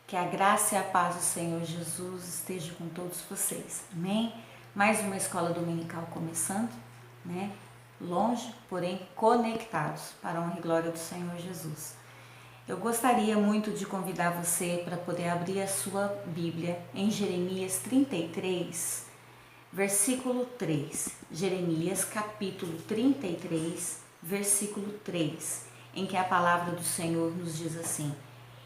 Que a graça e a paz do Senhor Jesus esteja com todos vocês. Amém? Mais uma escola dominical começando, né? Longe, porém conectados para a honra e glória do Senhor Jesus. Eu gostaria muito de convidar você para poder abrir a sua Bíblia em Jeremias 33, versículo 3. Jeremias capítulo 33, versículo 3, em que a palavra do Senhor nos diz assim: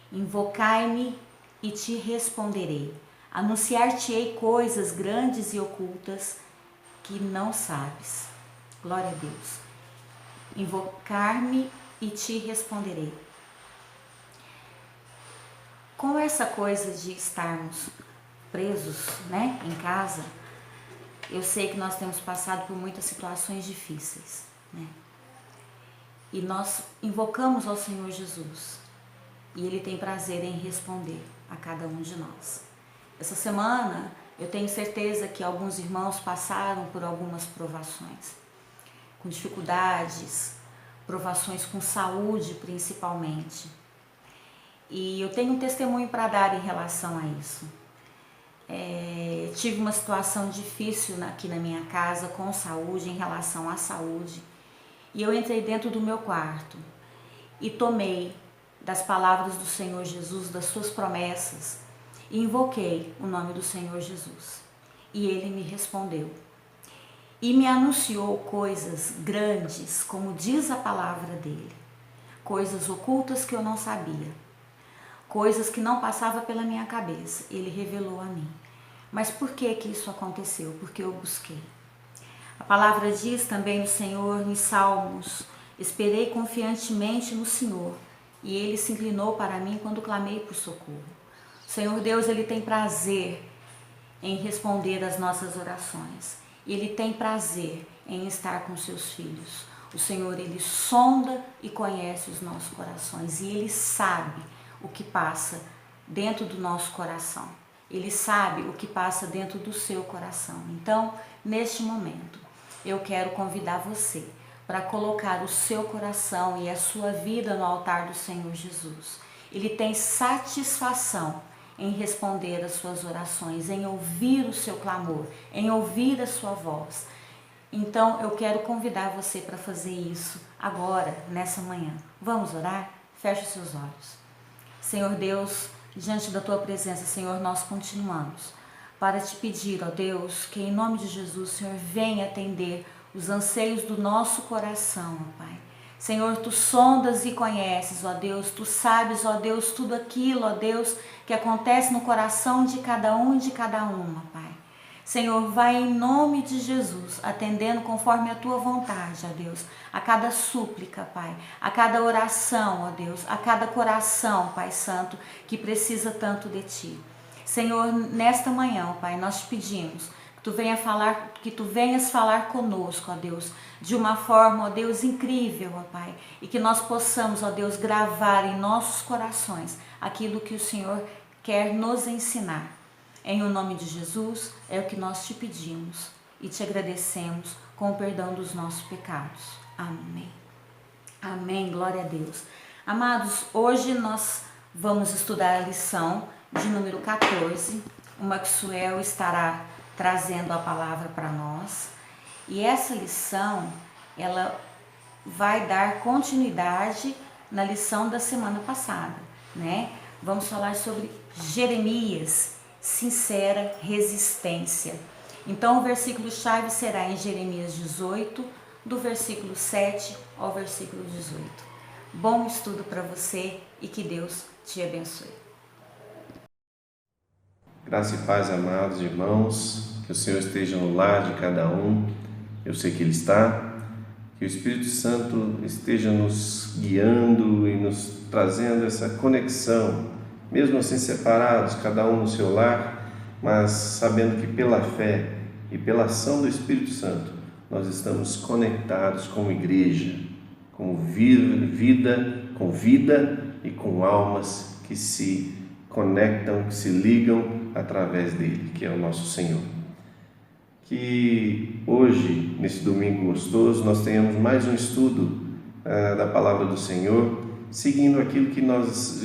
Invocai-me e te responderei, anunciar-te-ei coisas grandes e ocultas que não sabes. Glória a Deus. Invocar-me e te responderei. Com essa coisa de estarmos presos, né, em casa, eu sei que nós temos passado por muitas situações difíceis, né? E nós invocamos ao Senhor Jesus e Ele tem prazer em responder a cada um de nós. Essa semana eu tenho certeza que alguns irmãos passaram por algumas provações, com dificuldades, provações com saúde principalmente. E eu tenho um testemunho para dar em relação a isso. Tive uma situação difícil aqui na minha casa com saúde, em relação à saúde. E eu entrei dentro do meu quarto e tomei das palavras do Senhor Jesus, das suas promessas, e invoquei o nome do Senhor Jesus. E Ele me respondeu. E me anunciou coisas grandes, como diz a palavra dEle. Coisas ocultas que eu não sabia. Coisas que não passavam pela minha cabeça. Ele revelou a mim. Mas por que isso aconteceu? Porque eu busquei. A palavra diz também no Senhor, nos Salmos: esperei confiantemente no Senhor, e Ele se inclinou para mim quando clamei por socorro. O Senhor Deus, Ele tem prazer em responder às nossas orações. Ele tem prazer em estar com seus filhos. O Senhor, Ele sonda e conhece os nossos corações, e Ele sabe o que passa dentro do nosso coração. Ele sabe o que passa dentro do seu coração. Então, neste momento, eu quero convidar você para colocar o seu coração e a sua vida no altar do Senhor Jesus. Ele tem satisfação em responder às suas orações, em ouvir o seu clamor, em ouvir a sua voz. Então, eu quero convidar você para fazer isso agora, nessa manhã. Vamos orar? Feche os seus olhos. Senhor Deus, diante da Tua presença, Senhor, nós continuamos para te pedir, ó Deus, que em nome de Jesus, Senhor, venha atender os anseios do nosso coração, ó Pai. Senhor, Tu sondas e conheces, ó Deus, Tu sabes, ó Deus, tudo aquilo, ó Deus, que acontece no coração de cada um e de cada uma, Pai. Senhor, vai em nome de Jesus, atendendo conforme a Tua vontade, ó Deus, a cada súplica, Pai, a cada oração, ó Deus, a cada coração, Pai Santo, que precisa tanto de Ti. Senhor, nesta manhã, ó Pai, nós te pedimos que Tu venhas falar conosco, ó Deus, de uma forma, ó Deus, incrível, ó Pai, e que nós possamos, ó Deus, gravar em nossos corações aquilo que o Senhor quer nos ensinar. Em o nome de Jesus é o que nós te pedimos e te agradecemos com o perdão dos nossos pecados. Amém. Amém, glória a Deus. Amados, hoje nós vamos estudar a lição de número 14. O Maxwell estará trazendo a palavra para nós. E essa lição, ela vai dar continuidade na lição da semana passada, né? Vamos falar sobre Jeremias, sincera resistência. Então o versículo-chave será em Jeremias 18, do versículo 7 ao versículo 18. Bom estudo para você e que Deus te abençoe. Graça e paz, amados irmãos, que o Senhor esteja no lar de cada um, eu sei que Ele está, que o Espírito Santo esteja nos guiando e nos trazendo essa conexão, mesmo assim separados, cada um no seu lar, mas sabendo que pela fé e pela ação do Espírito Santo, nós estamos conectados como igreja, com vida e com almas que se conectam, que se ligam através dele, que é o nosso Senhor. Que hoje, nesse domingo gostoso, nós tenhamos mais um estudo da Palavra do Senhor seguindo aquilo que nós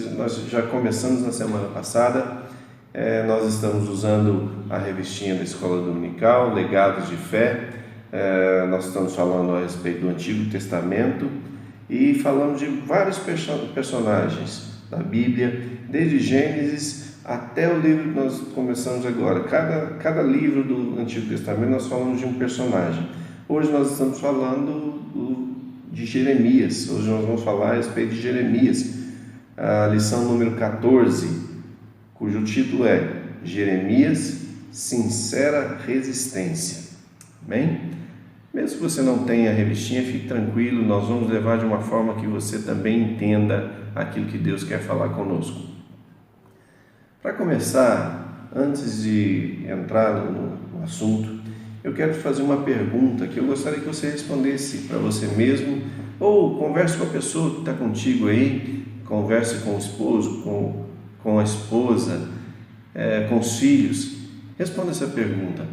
já começamos na semana passada. Nós estamos usando a revistinha da Escola Dominical, Legados de Fé. Nós estamos falando a respeito do Antigo Testamento e falamos de vários personagens da Bíblia, desde Gênesis até o livro que nós começamos agora. Cada livro do Antigo Testamento nós falamos de um personagem. Hoje nós estamos falando de Jeremias. Hoje nós vamos falar a respeito de Jeremias, a lição número 14, cujo título é Jeremias, Sincera Resistência. Amém? Mesmo que você não tenha a revistinha, fique tranquilo, nós vamos levar de uma forma que você também entenda aquilo que Deus quer falar conosco. Para começar, antes de entrar no assunto, eu quero te fazer uma pergunta que eu gostaria que você respondesse para você mesmo, ou converse com a pessoa que está contigo aí, converse com o esposo, com a esposa, com os filhos. Responda essa pergunta: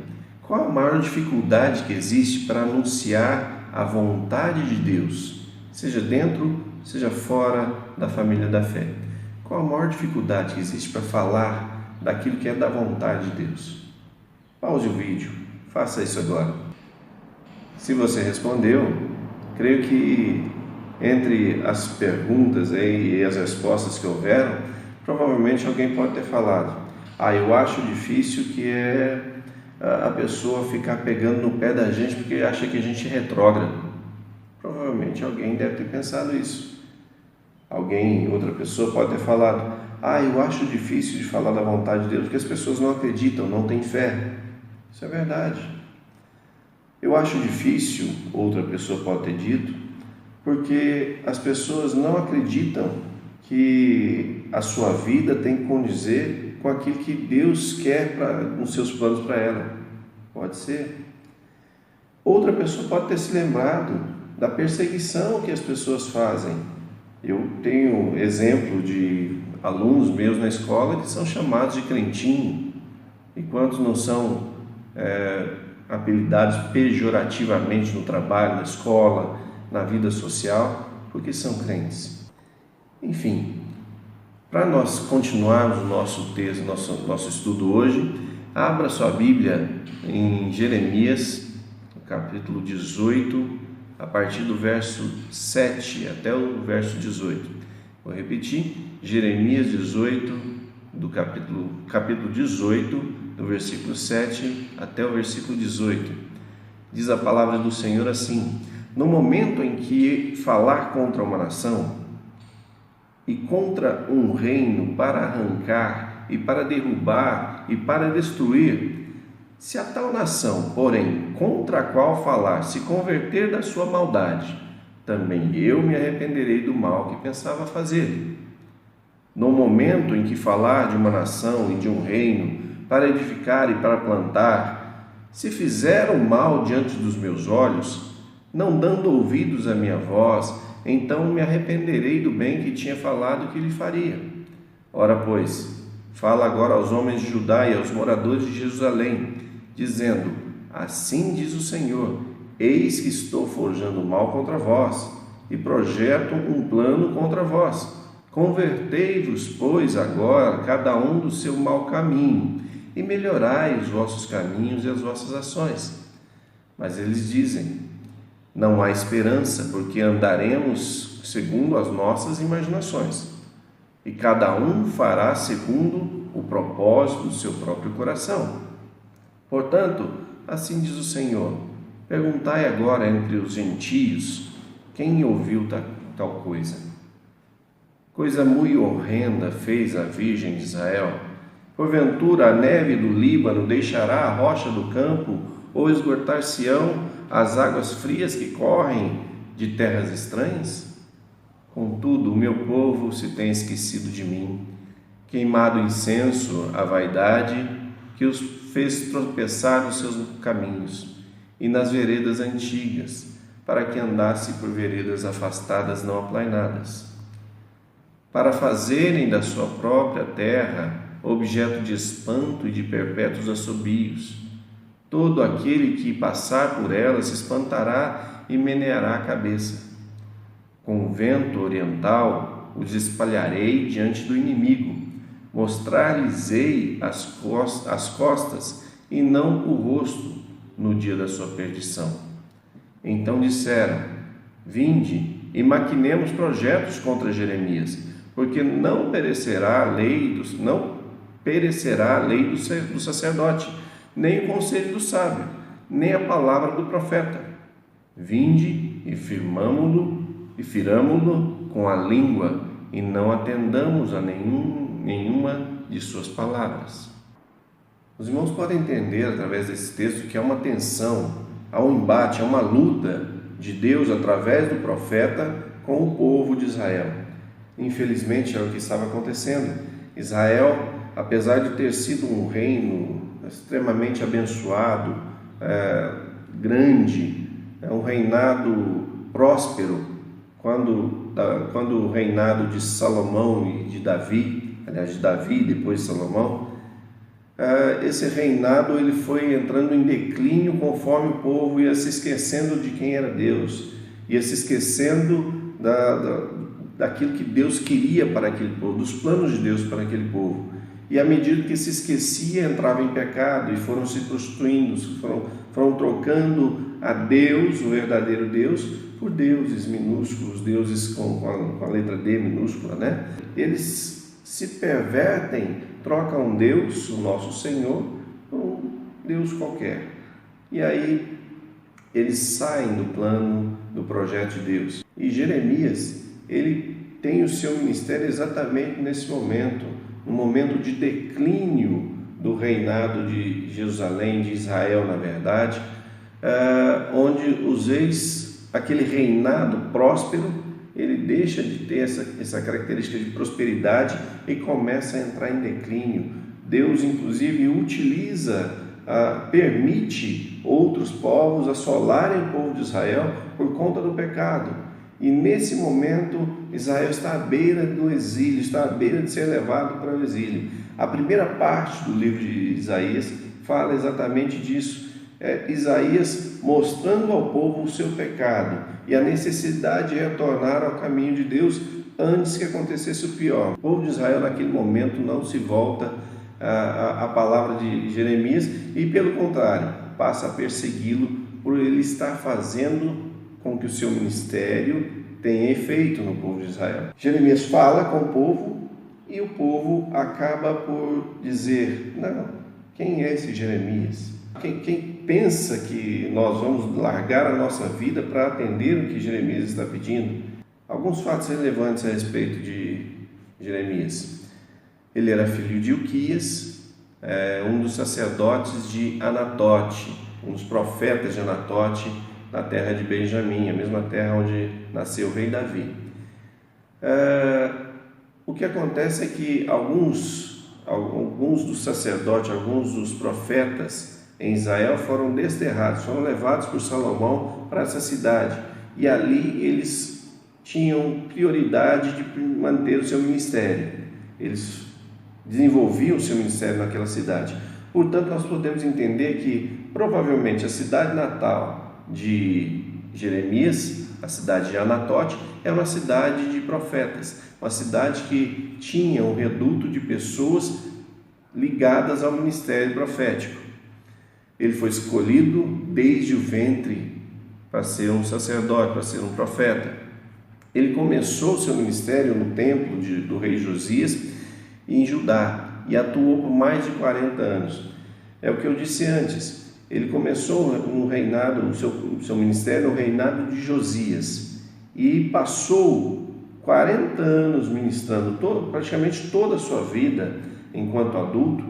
qual a maior dificuldade que existe para anunciar a vontade de Deus, seja dentro, seja fora da família da fé? Qual a maior dificuldade que existe para falar daquilo que é da vontade de Deus? Pause o vídeo, faça isso agora. Se você respondeu, creio que entre as perguntas e as respostas que houveram, provavelmente alguém pode ter falado: eu acho difícil que a pessoa ficar pegando no pé da gente porque acha que a gente é retrógrado. Provavelmente alguém deve ter pensado isso. Outra pessoa pode ter falado: eu acho difícil de falar da vontade de Deus porque as pessoas não acreditam, não têm fé. Isso é verdade. Eu acho difícil, outra pessoa pode ter dito, porque as pessoas não acreditam que a sua vida tem que condizer com aquilo que Deus quer nos seus planos para ela. Pode ser. Outra pessoa pode ter se lembrado da perseguição que as pessoas fazem. Eu tenho exemplo de alunos meus na escola que são chamados de crentinho. E quantos não são apelidados pejorativamente no trabalho, na escola, na vida social, porque são crentes? Enfim, para nós continuarmos o nosso texto, nosso estudo hoje, abra sua Bíblia em Jeremias, capítulo 18, a partir do verso 7 até o verso 18. Vou repetir: Jeremias 18, do capítulo 18, do versículo 7 até o versículo 18. Diz a palavra do Senhor assim: no momento em que falar contra uma nação e contra um reino para arrancar e para derrubar e para destruir, se a tal nação, porém, contra a qual falar se converter da sua maldade, também eu me arrependerei do mal que pensava fazer. No momento em que falar de uma nação e de um reino para edificar e para plantar, se fizer o mal diante dos meus olhos, não dando ouvidos à minha voz, então me arrependerei do bem que tinha falado que lhe faria. Ora, pois, fala agora aos homens de Judá e aos moradores de Jerusalém, dizendo: assim diz o Senhor, eis que estou forjando mal contra vós, e projeto um plano contra vós. Convertei-vos, pois, agora, cada um do seu mau caminho, e melhorai os vossos caminhos e as vossas ações. Mas eles dizem: não há esperança, porque andaremos segundo as nossas imaginações, e cada um fará segundo o propósito do seu próprio coração. Portanto, assim diz o Senhor: perguntai agora entre os gentios, quem ouviu tal coisa? Coisa muito horrenda fez a Virgem de Israel. Porventura a neve do Líbano deixará a rocha do campo, ou esgotar-se-ão as águas frias que correm de terras estranhas? Contudo, o meu povo se tem esquecido de mim, queimado incenso à vaidade, que os fez tropeçar nos seus caminhos e nas veredas antigas, para que andasse por veredas afastadas não aplainadas, para fazerem da sua própria terra objeto de espanto e de perpétuos assobios. Todo aquele que passar por ela se espantará e meneará a cabeça. Com o vento oriental os espalharei diante do inimigo, mostrar-lhes-ei as costas e não o rosto no dia da sua perdição. Então disseram: vinde e maquinemos projetos contra Jeremias, porque não perecerá a lei do sacerdote, nem o conselho do sábio, nem a palavra do profeta. Vinde e firamo-lo com a língua, e não atendamos a nenhuma de suas palavras. Os irmãos podem entender através desse texto que há uma tensão, há um embate, há uma luta de Deus através do profeta com o povo de Israel. Infelizmente é o que estava acontecendo. Israel, apesar de ter sido um reino extremamente abençoado, grande, um reinado próspero, quando o reinado de Salomão e de Davi, aliás, de Davi e depois de Salomão, esse reinado ele foi entrando em declínio conforme o povo ia se esquecendo de quem era Deus, ia se esquecendo daquilo que Deus queria para aquele povo, dos planos de Deus para aquele povo. E à medida que se esquecia, entrava em pecado e foram se prostituindo, foram trocando a Deus, o verdadeiro Deus, por deuses minúsculos, deuses com a letra D minúscula, né? Eles se pervertem, trocam Deus, o nosso Senhor, por um Deus qualquer. E aí eles saem do plano, do projeto de Deus. E Jeremias, ele tem o seu ministério exatamente nesse momento, no momento de declínio do reinado de Jerusalém, de Israel, na verdade, onde aquele reinado próspero, ele deixa de ter essa característica de prosperidade e começa a entrar em declínio. Deus, inclusive, permite outros povos assolarem o povo de Israel por conta do pecado. E nesse momento, Israel está à beira do exílio, está à beira de ser levado para o exílio. A primeira parte do livro de Isaías fala exatamente disso. Isaías mostrando ao povo o seu pecado e a necessidade de retornar ao caminho de Deus antes que acontecesse o pior. O povo de Israel naquele momento não se volta à palavra de Jeremias e, pelo contrário, passa a persegui-lo por ele estar fazendo com que o seu ministério tenha efeito no povo de Israel. Jeremias fala com o povo e o povo acaba por dizer: não, quem é esse Jeremias? Quem pensa que nós vamos largar a nossa vida para atender o que Jeremias está pedindo? Alguns fatos relevantes a respeito de Jeremias. Ele era filho de Ilquias, um dos sacerdotes de Anatote, um dos profetas de Anatote, na terra de Benjamim, a mesma terra onde nasceu o rei Davi. O que acontece é que alguns dos sacerdotes, alguns dos profetas em Israel foram desterrados, foram levados por Salomão para essa cidade, e ali eles tinham prioridade de manter o seu ministério, eles desenvolviam o seu ministério naquela cidade. Portanto, nós podemos entender que provavelmente a cidade natal de Jeremias, a cidade de Anatote, é uma cidade de profetas, uma cidade que tinha um reduto de pessoas ligadas ao ministério profético. Ele foi escolhido desde o ventre para ser um sacerdote, para ser um profeta. Ele começou o seu ministério no templo do rei Josias, em Judá, e atuou por mais de 40 anos. É o que eu disse antes, ele começou o seu ministério no reinado de Josias, e passou 40 anos ministrando, praticamente toda a sua vida, enquanto adulto,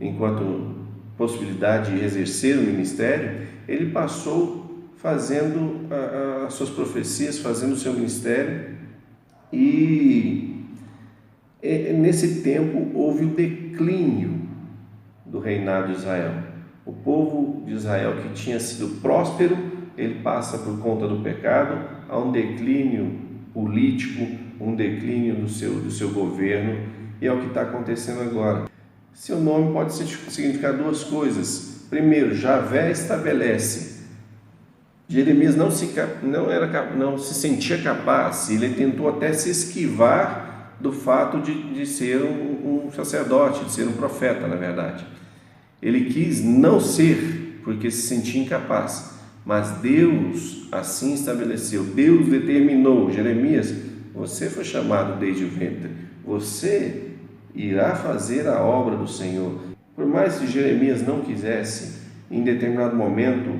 enquanto possibilidade de exercer o ministério, ele passou fazendo as suas profecias, fazendo o seu ministério, e nesse tempo houve o declínio do reinado de Israel. O povo de Israel, que tinha sido próspero, ele passa por conta do pecado a um declínio político, um declínio do seu governo, e é o que está acontecendo agora. Seu nome pode significar duas coisas. Primeiro, Javé estabelece. Jeremias não se sentia capaz, ele tentou até se esquivar do fato de ser um sacerdote, de ser um profeta, na verdade. Ele quis não ser porque se sentia incapaz, mas Deus assim estabeleceu, Deus determinou: Jeremias, você foi chamado desde o ventre, você irá fazer a obra do Senhor. Por mais que Jeremias não quisesse, em determinado momento,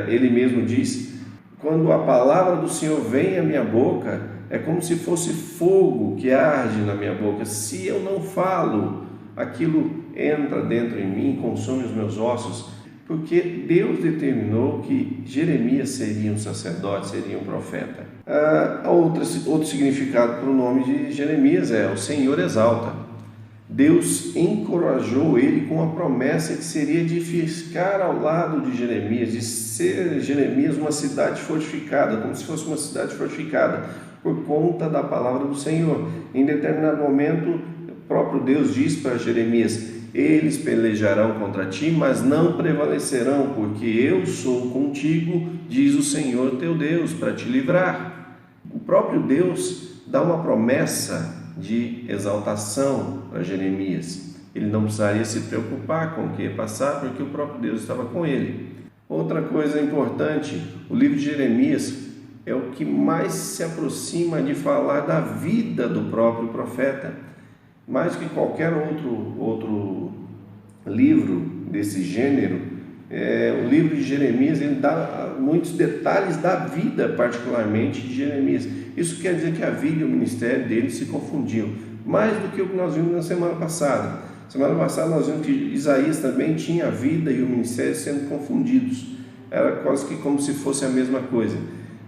ele mesmo diz: quando a palavra do Senhor vem à minha boca, é como se fosse fogo que arde na minha boca. Se eu não falo, aquilo entra dentro em mim, consome os meus ossos, porque Deus determinou que Jeremias seria um sacerdote, seria um profeta. Outro significado para o nome de Jeremias é: o Senhor exalta. Deus encorajou ele com a promessa que seria de ficar ao lado de Jeremias, de ser Jeremias uma cidade fortificada, como se fosse uma cidade fortificada, por conta da palavra do Senhor. Em determinado momento, o próprio Deus diz para Jeremias: eles pelejarão contra ti, mas não prevalecerão, porque eu sou contigo, diz o Senhor teu Deus, para te livrar. O próprio Deus dá uma promessa de exaltação para Jeremias. Ele não precisaria se preocupar com o que ia passar, porque o próprio Deus estava com ele. Outra coisa importante, o livro de Jeremias é o que mais se aproxima de falar da vida do próprio profeta. Mais que qualquer outro livro desse gênero, o livro de Jeremias ele dá muitos detalhes da vida, particularmente de Jeremias. Isso quer dizer que a vida e o ministério dele se confundiam, mais do que o que nós vimos na semana passada. Semana passada nós vimos que Isaías também tinha a vida e o ministério sendo confundidos. Era quase que como se fosse a mesma coisa.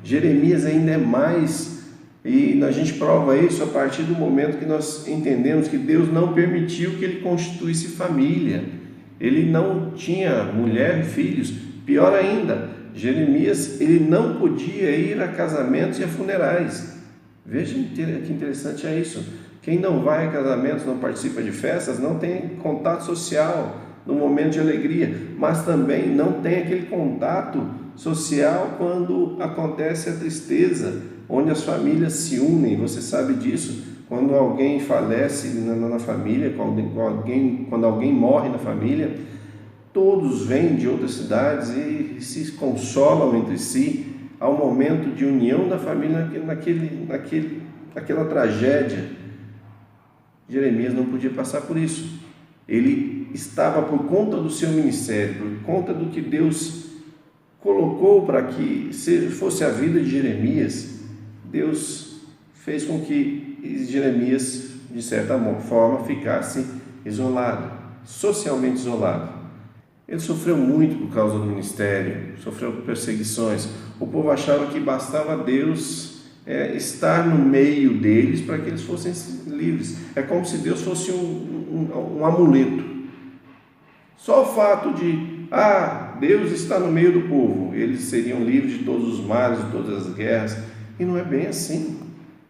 Jeremias ainda é mais, e a gente prova isso a partir do momento que nós entendemos que Deus não permitiu que ele constituísse família. Ele não tinha mulher e filhos. Pior ainda, Jeremias ele não podia ir a casamentos e a funerais. Veja que interessante é isso. Quem não vai a casamentos, não participa de festas, não tem contato social no momento de alegria, mas também não tem aquele contato social quando acontece a tristeza, onde as famílias se unem. Você sabe disso, quando alguém falece na família, quando alguém morre na família, todos vêm de outras cidades e se consolam entre si ao momento de união da família naquela tragédia. Jeremias não podia passar por isso. Ele estava, por conta do seu ministério, por conta do que Deus colocou para que fosse a vida de Jeremias, Deus fez com que Jeremias, de certa forma, ficasse isolado, socialmente isolado. Ele sofreu muito por causa do ministério, sofreu perseguições. O povo achava que bastava Deus estar no meio deles para que eles fossem livres. É como se Deus fosse um amuleto. Só o fato de, Deus está no meio do povo, eles seriam livres de todos os males, de todas as guerras. E não é bem assim.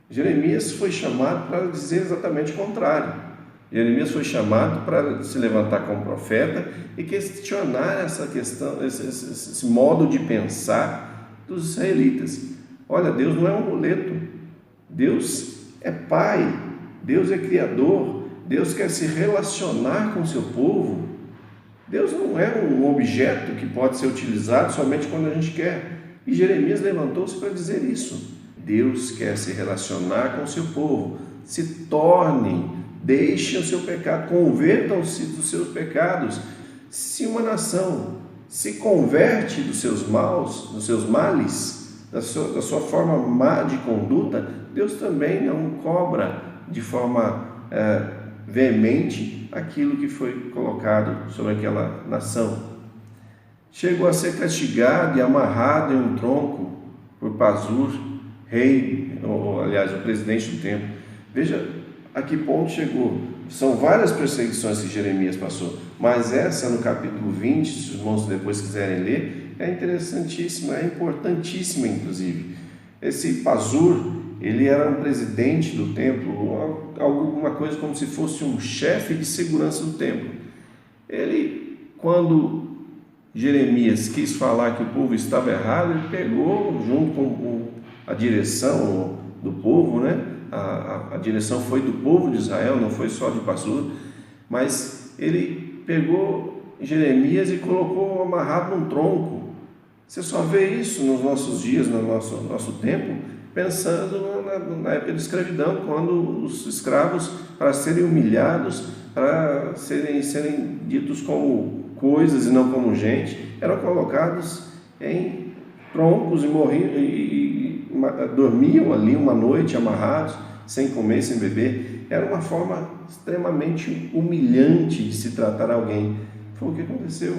Jeremias foi chamado para dizer exatamente o contrário. Jeremias foi chamado para se levantar como profeta e questionar essa questão, esse modo de pensar dos israelitas. Olha, Deus não é um amuleto, Deus é Pai, Deus é Criador, Deus quer se relacionar com o seu povo. Deus não é um objeto que pode ser utilizado somente quando a gente quer. E Jeremias levantou-se para dizer isso. Deus quer se relacionar com o seu povo. Se tornem, deixem o seu pecado, convertam-se dos seus pecados. Se uma nação se converte dos seus males, da sua forma má de conduta, Deus também não cobra de forma veemente aquilo que foi colocado sobre aquela nação. Chegou a ser castigado e amarrado em um tronco por Pazur, o presidente do templo. Veja a que ponto chegou. São várias perseguições que Jeremias passou, mas essa no capítulo 20, se os irmãos depois quiserem ler, é interessantíssima, é importantíssima inclusive. Esse Pazur, ele era um presidente do templo, alguma coisa como se fosse um chefe de segurança do templo. Ele, quando Jeremias quis falar que o povo estava errado, ele pegou, junto com a direção do povo, a direção foi do povo de Israel, não foi só de Passur, mas ele pegou Jeremias e colocou amarrado num tronco. Você só vê isso nos nossos dias, no nosso tempo, pensando na época de escravidão, quando os escravos, para serem humilhados, para serem ditos como coisas e não como gente, eram colocados em troncos e morriam e dormiam ali uma noite amarrados, sem comer, sem beber. Era uma forma extremamente humilhante de se tratar alguém. Foi o que aconteceu.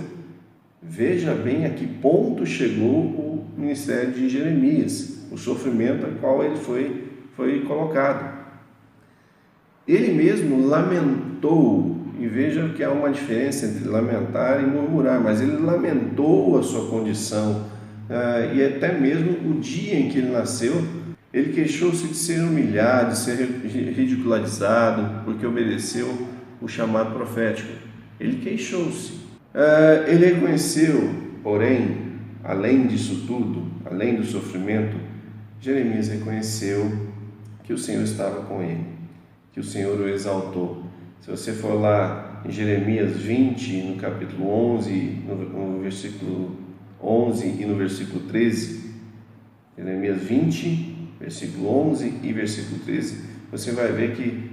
Veja bem a que ponto chegou o ministério de Jeremias, o sofrimento ao qual ele foi colocado. Ele mesmo lamentou, e veja que há uma diferença entre lamentar e murmurar, mas ele lamentou a sua condição, e até mesmo o dia em que ele nasceu, ele queixou-se de ser humilhado, de ser ridicularizado, porque obedeceu o chamado profético. Ele queixou-se. Ele reconheceu, porém, além disso tudo, além do sofrimento, Jeremias reconheceu que o Senhor estava com ele, que o Senhor o exaltou. Se você for lá em Jeremias 20, no capítulo 11, no versículo 11 e no versículo 13, Jeremias 20, versículo 11 e versículo 13, você vai ver que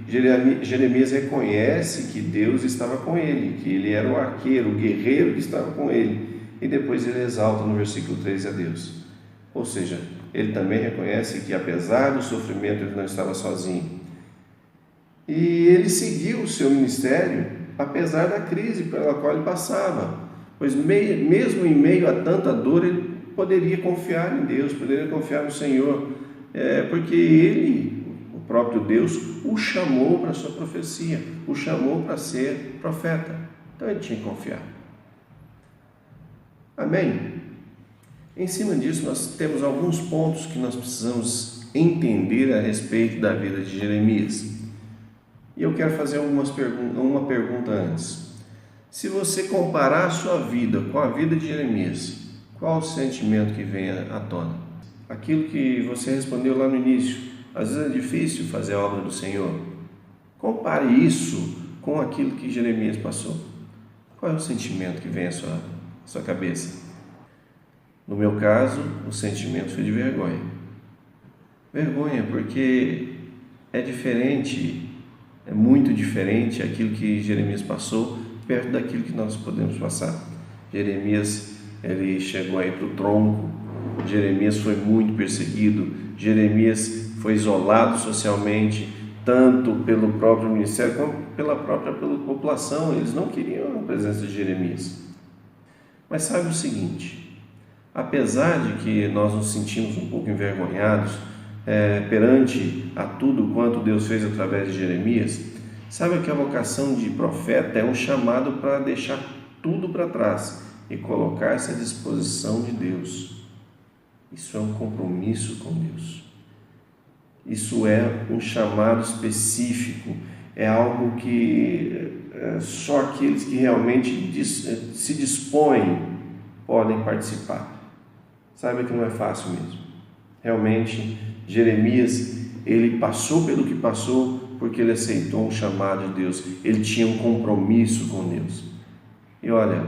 Jeremias reconhece que Deus estava com ele, que ele era o arqueiro, o guerreiro que estava com ele, e depois ele exalta no versículo 13 a Deus. Ou seja, ele também reconhece que apesar do sofrimento ele não estava sozinho. E ele seguiu o seu ministério apesar da crise pela qual ele passava, pois mesmo em meio a tanta dor ele poderia confiar em Deus, poderia confiar no Senhor, porque ele, o próprio Deus, o chamou para a sua profecia, o chamou para ser profeta. Então ele tinha que confiar. Amém? Em cima disso, nós temos alguns pontos que nós precisamos entender a respeito da vida de Jeremias. E eu quero fazer uma pergunta antes. Se você comparar a sua vida com a vida de Jeremias, qual o sentimento que vem à tona? Aquilo que você respondeu lá no início. Às vezes é difícil fazer a obra do Senhor. Compare isso com aquilo que Jeremias passou. Qual é o sentimento que vem à sua cabeça? No meu caso, o sentimento foi de vergonha. Vergonha porque é diferente, é muito diferente aquilo que Jeremias passou perto daquilo que nós podemos passar. Jeremias, ele chegou aí para o tronco. Jeremias foi muito perseguido. Jeremias foi isolado socialmente, tanto pelo próprio ministério como pela própria população. Eles não queriam a presença de Jeremias. Mas sabe o seguinte, apesar de que nós nos sentimos um pouco envergonhados perante a tudo quanto Deus fez através de Jeremias, sabe que a vocação de profeta é um chamado para deixar tudo para trás e colocar-se à disposição de Deus. Isso é um compromisso com Deus. Isso é um chamado específico, é algo que só aqueles que realmente se dispõem podem participar. Sabe que não é fácil mesmo. Realmente, Jeremias, ele passou pelo que passou porque ele aceitou um chamado de Deus. Ele tinha um compromisso com Deus. E olha,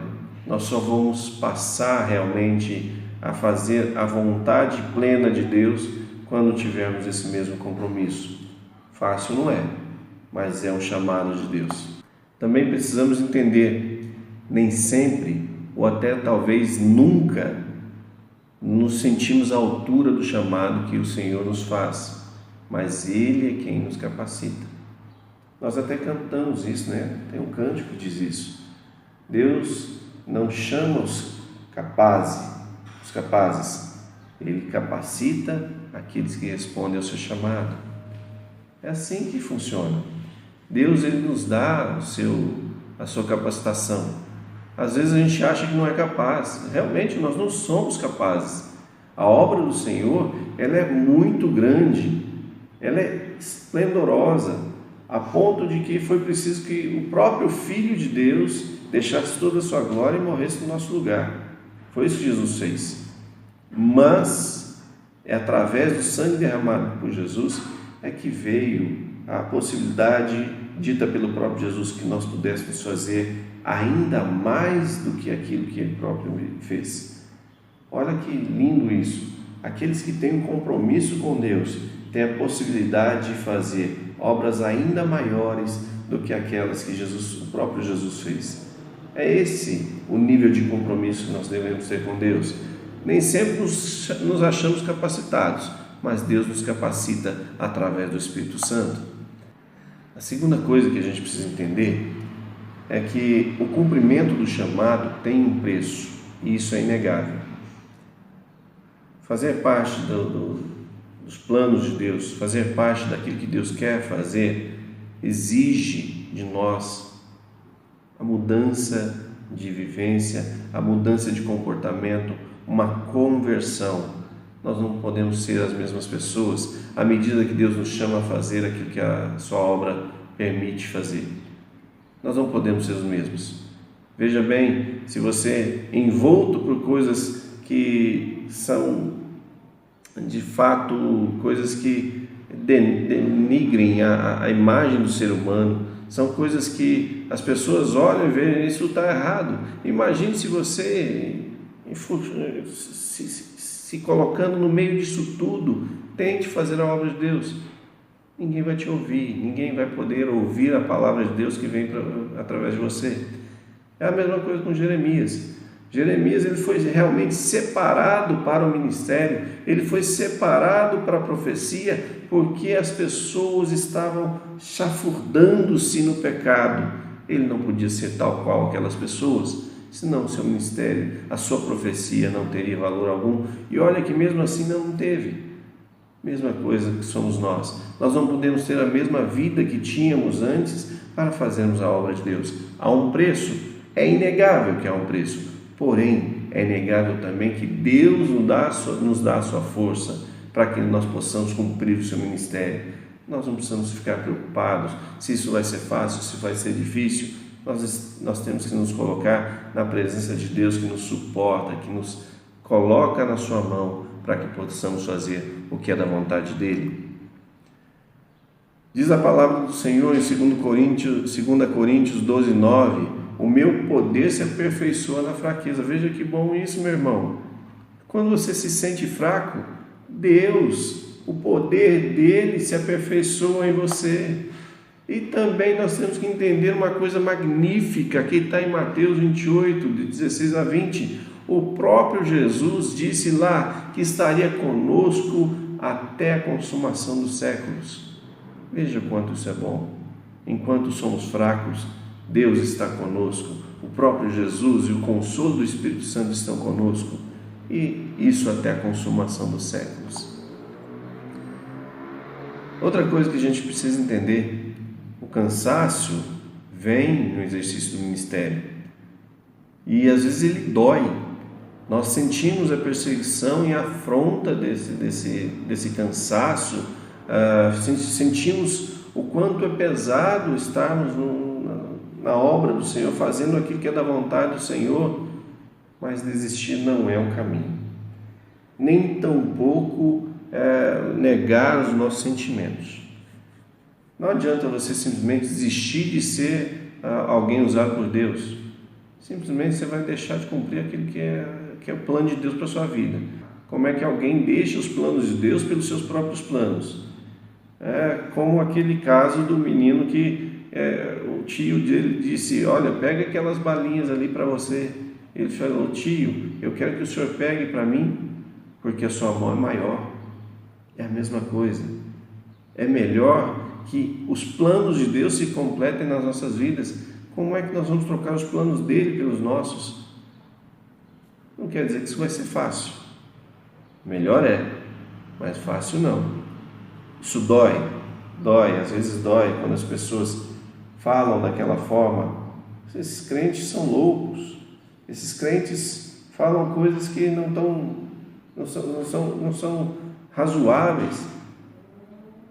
nós só vamos passar realmente a fazer a vontade plena de Deus quando tivermos esse mesmo compromisso. Fácil não é, mas é um chamado de Deus. Também precisamos entender, nem sempre, ou até talvez nunca, nos sentimos à altura do chamado que o Senhor nos faz, mas Ele é quem nos capacita. Nós até cantamos isso, né? Tem um cântico que diz isso. Deus não chama os capazes, Ele capacita aqueles que respondem ao seu chamado. É assim que funciona. Deus, Ele nos dá a sua capacitação. Às vezes a gente acha que não é capaz. Realmente nós não somos capazes. A obra do Senhor, ela é muito grande, ela é esplendorosa, a ponto de que foi preciso que o próprio Filho de Deus deixasse toda a sua glória e morresse no nosso lugar. Foi isso que Jesus fez. Mas é através do sangue derramado por Jesus é que veio a possibilidade dita pelo próprio Jesus que nós pudéssemos fazer ainda mais do que aquilo que Ele próprio fez. Olha que lindo isso! Aqueles que têm um compromisso com Deus têm a possibilidade de fazer obras ainda maiores do que aquelas que o próprio Jesus fez. É esse o nível de compromisso que nós devemos ter com Deus. Nem sempre nos achamos capacitados, mas Deus nos capacita através do Espírito Santo. A segunda coisa que a gente precisa entender é que o cumprimento do chamado tem um preço, e isso é inegável. Fazer parte dos planos de Deus, fazer parte daquilo que Deus quer fazer, exige de nós a mudança de vivência, a mudança de comportamento, uma conversão. Nós não podemos ser as mesmas pessoas à medida que Deus nos chama a fazer aquilo que a sua obra permite fazer. Nós não podemos ser os mesmos. Veja bem, se você é envolto por coisas que são de fato coisas que denigrem a imagem do ser humano, são coisas que as pessoas olham e veem, isso está errado. Imagine se você se colocando no meio disso tudo, tente fazer a obra de Deus. Ninguém vai te ouvir, ninguém vai poder ouvir a palavra de Deus que vem através de você. É a mesma coisa com Jeremias. Jeremias, ele foi realmente separado para o ministério, ele foi separado para a profecia, porque as pessoas estavam chafurdando-se no pecado. Ele não podia ser tal qual aquelas pessoas, senão o seu ministério, a sua profecia não teria valor algum. E olha que mesmo assim não teve. Mesma coisa que somos nós. Nós não podemos ter a mesma vida que tínhamos antes para fazermos a obra de Deus. Há um preço, é inegável que há um preço. Porém, é inegável também que Deus nos dá a sua força para que nós possamos cumprir o seu ministério. Nós não precisamos ficar preocupados se isso vai ser fácil, se vai ser difícil. Nós temos que nos colocar na presença de Deus que nos suporta, que nos coloca na sua mão para que possamos fazer o que é da vontade dEle. Diz a palavra do Senhor em 2 Coríntios 12, 9: o meu poder se aperfeiçoa na fraqueza. Veja que bom isso, meu irmão. Quando você se sente fraco, Deus, o poder dele se aperfeiçoa em você. E também nós temos que entender uma coisa magnífica que está em Mateus 28, de 16 a 20. O próprio Jesus disse lá que estaria conosco até a consumação dos séculos. Veja quanto isso é bom. Enquanto somos fracos, Deus está conosco, o próprio Jesus e o consolo do Espírito Santo estão conosco, e isso até a consumação dos séculos. Outra coisa que a gente precisa entender: o cansaço vem no exercício do ministério, e às vezes ele dói. Nós sentimos a perseguição e a afronta desse cansaço, sentimos o quanto é pesado estarmos na obra do Senhor, fazendo aquilo que é da vontade do Senhor, mas desistir não é um caminho, nem tampouco negar os nossos sentimentos. Não adianta você simplesmente desistir de ser alguém usado por Deus. Simplesmente você vai deixar de cumprir aquilo que é o plano de Deus para a sua vida. Como é que alguém deixa os planos de Deus pelos seus próprios planos? Como aquele caso do menino que o tio dele disse: olha, pega aquelas balinhas ali para você. Ele falou: tio, eu quero que o senhor pegue para mim, porque a sua mão é maior. É a mesma coisa. É melhor que os planos de Deus se completem nas nossas vidas. Como é que nós vamos trocar os planos dele pelos nossos? Não quer dizer que isso vai ser fácil. Melhor mas fácil não. Isso dói, às vezes dói quando as pessoas falam daquela forma. Esses crentes são loucos, esses crentes falam coisas que não são razoáveis.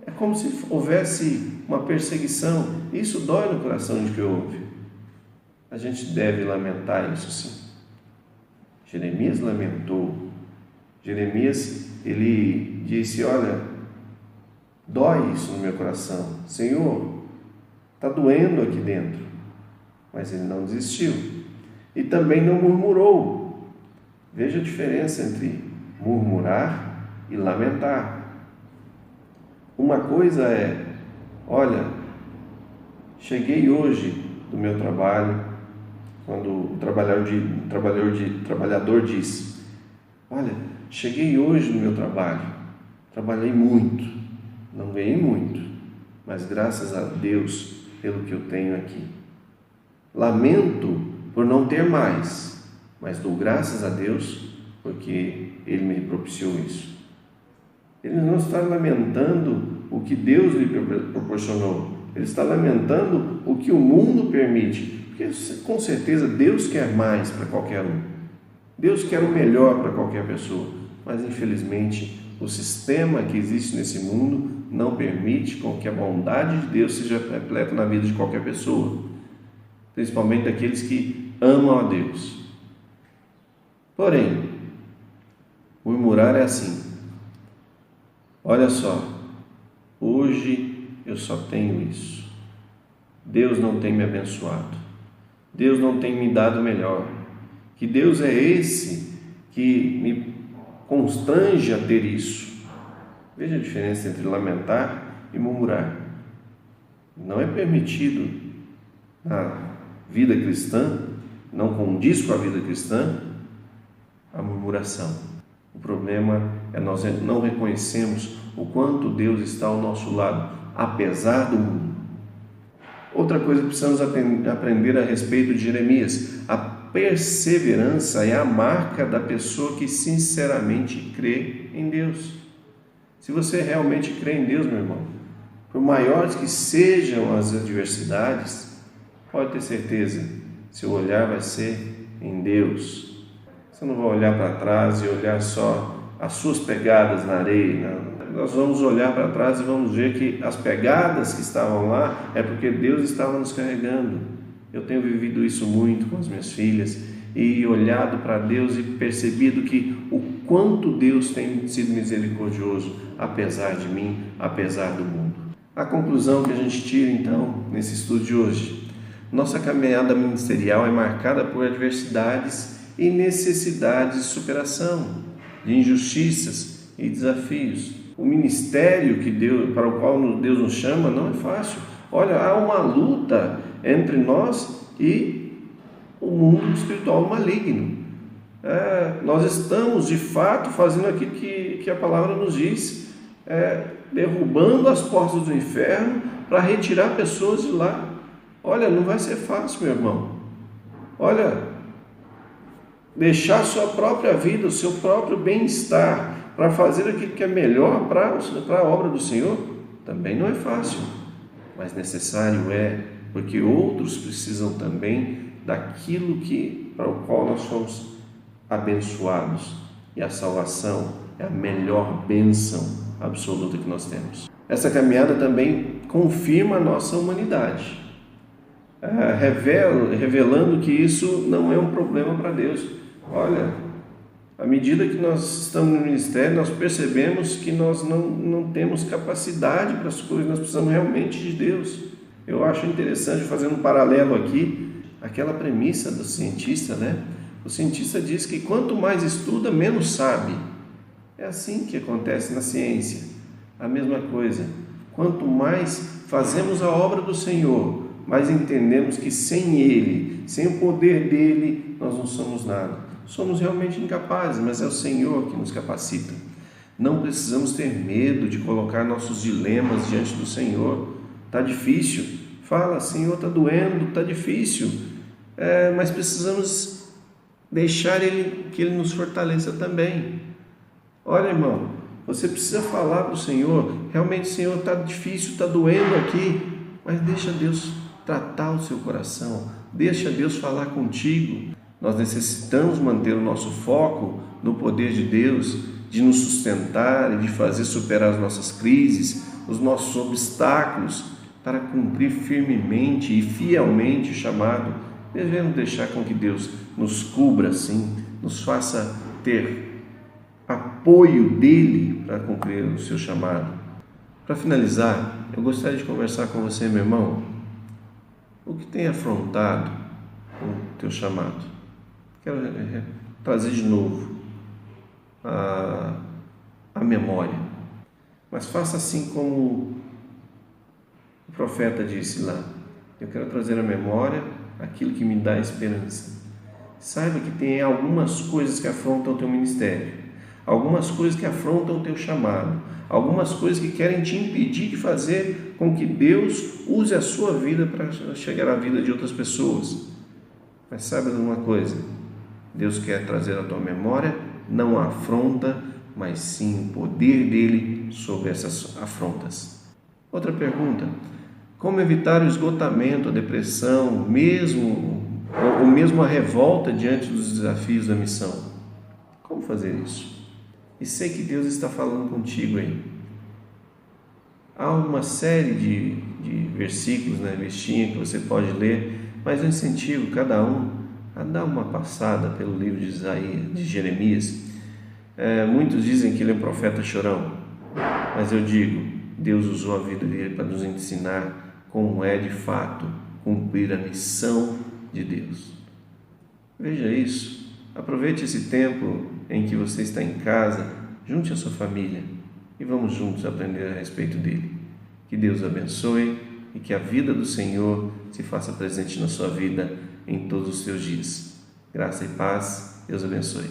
É como se houvesse uma perseguição. Isso dói no coração de quem ouve. A gente deve lamentar isso, sim. Jeremias lamentou. Jeremias, ele disse: olha, Dói isso no meu coração. Senhor, está doendo aqui dentro. Mas ele não desistiu. E também não murmurou. Veja a diferença entre murmurar e lamentar. Uma coisa é, olha, cheguei hoje do meu trabalho, quando o trabalhador diz, olha, cheguei hoje no meu trabalho, trabalhei muito, não ganhei muito, mas graças a Deus pelo que eu tenho aqui. Lamento por não ter mais, mas dou graças a Deus porque Ele me propiciou isso. Ele não está lamentando o que Deus lhe proporcionou, ele está lamentando o que o mundo permite, porque com certeza Deus quer mais para qualquer um, Deus quer o melhor para qualquer pessoa, mas infelizmente o sistema que existe nesse mundo não permite com que a bondade de Deus seja repleta na vida de qualquer pessoa, principalmente daqueles que amam a Deus. Porém, murmurar é assim, olha só, hoje eu só tenho isso, Deus não tem me abençoado, Deus não tem me dado melhor, que Deus é esse que me constrange a ter isso. Veja a diferença entre lamentar e murmurar. Não é permitido na vida cristã, não condiz com a vida cristã, a murmuração. O problema é nós não reconhecemos o quanto Deus está ao nosso lado, apesar do mundo. Outra coisa que precisamos aprender a respeito de Jeremias, a perseverança é a marca da pessoa que sinceramente crê em Deus. Se você realmente crê em Deus, meu irmão, por maiores que sejam as adversidades, pode ter certeza, seu olhar vai ser em Deus. Você não vai olhar para trás e olhar só as suas pegadas na areia. Nós vamos olhar para trás e vamos ver que as pegadas que estavam lá é porque Deus estava nos carregando. Eu tenho vivido isso muito com as minhas filhas e olhado para Deus e percebido que o quanto Deus tem sido misericordioso, apesar de mim, apesar do mundo. A conclusão que a gente tira então nesse estudo de hoje: nossa caminhada ministerial é marcada por adversidades e necessidades de superação, de injustiças e desafios. O ministério para o qual Deus nos chama não é fácil. Olha, há uma luta entre nós e o mundo espiritual maligno. Nós estamos de fato fazendo aquilo que a palavra nos diz, derrubando as portas do inferno para retirar pessoas de lá. Olha, não vai ser fácil, meu irmão. Olha, deixar sua própria vida, o seu próprio bem-estar para fazer aquilo que é melhor para a obra do Senhor, também não é fácil, mas necessário é, porque outros precisam também daquilo para o qual nós fomos abençoados, e a salvação é a melhor bênção absoluta que nós temos. Essa caminhada também confirma a nossa humanidade, revelando que isso não é um problema para Deus. Olha, à medida que nós estamos no ministério, nós percebemos que nós não temos capacidade para as coisas, nós precisamos realmente de Deus. Eu acho interessante, fazendo um paralelo aqui, aquela premissa do cientista, né? O cientista diz que quanto mais estuda, menos sabe. É assim que acontece na ciência. A mesma coisa. Quanto mais fazemos a obra do Senhor, mais entendemos que sem Ele, sem o poder dEle, nós não somos nada. Somos realmente incapazes, mas é o Senhor que nos capacita. Não precisamos ter medo de colocar nossos dilemas diante do Senhor. Está difícil. Fala, Senhor, está doendo, está difícil. Mas precisamos deixar que Ele nos fortaleça também. Olha, irmão, você precisa falar para o Senhor. Realmente, Senhor, está difícil, está doendo aqui. Mas deixa Deus tratar o seu coração. Deixa Deus falar contigo. Nós necessitamos manter o nosso foco no poder de Deus, de nos sustentar e de fazer superar as nossas crises, os nossos obstáculos, para cumprir firmemente e fielmente o chamado. Devemos deixar com que Deus nos cubra assim, nos faça ter apoio dEle para cumprir o seu chamado. Para finalizar, eu gostaria de conversar com você, meu irmão. O que tem afrontado o teu chamado? Quero trazer de novo a memória. Mas faça assim como o profeta disse lá. Eu quero trazer à memória aquilo que me dá esperança. Saiba que tem algumas coisas que afrontam o teu ministério, algumas coisas que afrontam o teu chamado, algumas coisas que querem te impedir de fazer com que Deus use a sua vida para chegar à vida de outras pessoas. Mas saiba de uma coisa, Deus quer trazer à tua memória não a afronta, mas sim o poder dele sobre essas afrontas. Outra pergunta: como evitar o esgotamento, a depressão, ou mesmo a revolta diante dos desafios da missão? Como fazer isso? E sei que Deus está falando contigo aí. Há uma série de versículos, listinha que você pode ler, mas eu incentivo cada um a dar uma passada pelo livro de Isaías, de Jeremias. Muitos dizem que ele é um profeta chorão, mas eu digo, Deus usou a vida dele para nos ensinar como é de fato cumprir a missão de Deus. Veja isso, aproveite esse tempo em que você está em casa, junte a sua família e vamos juntos aprender a respeito dele. Que Deus abençoe e que a vida do Senhor se faça presente na sua vida em todos os seus dias. Graça e paz, Deus abençoe.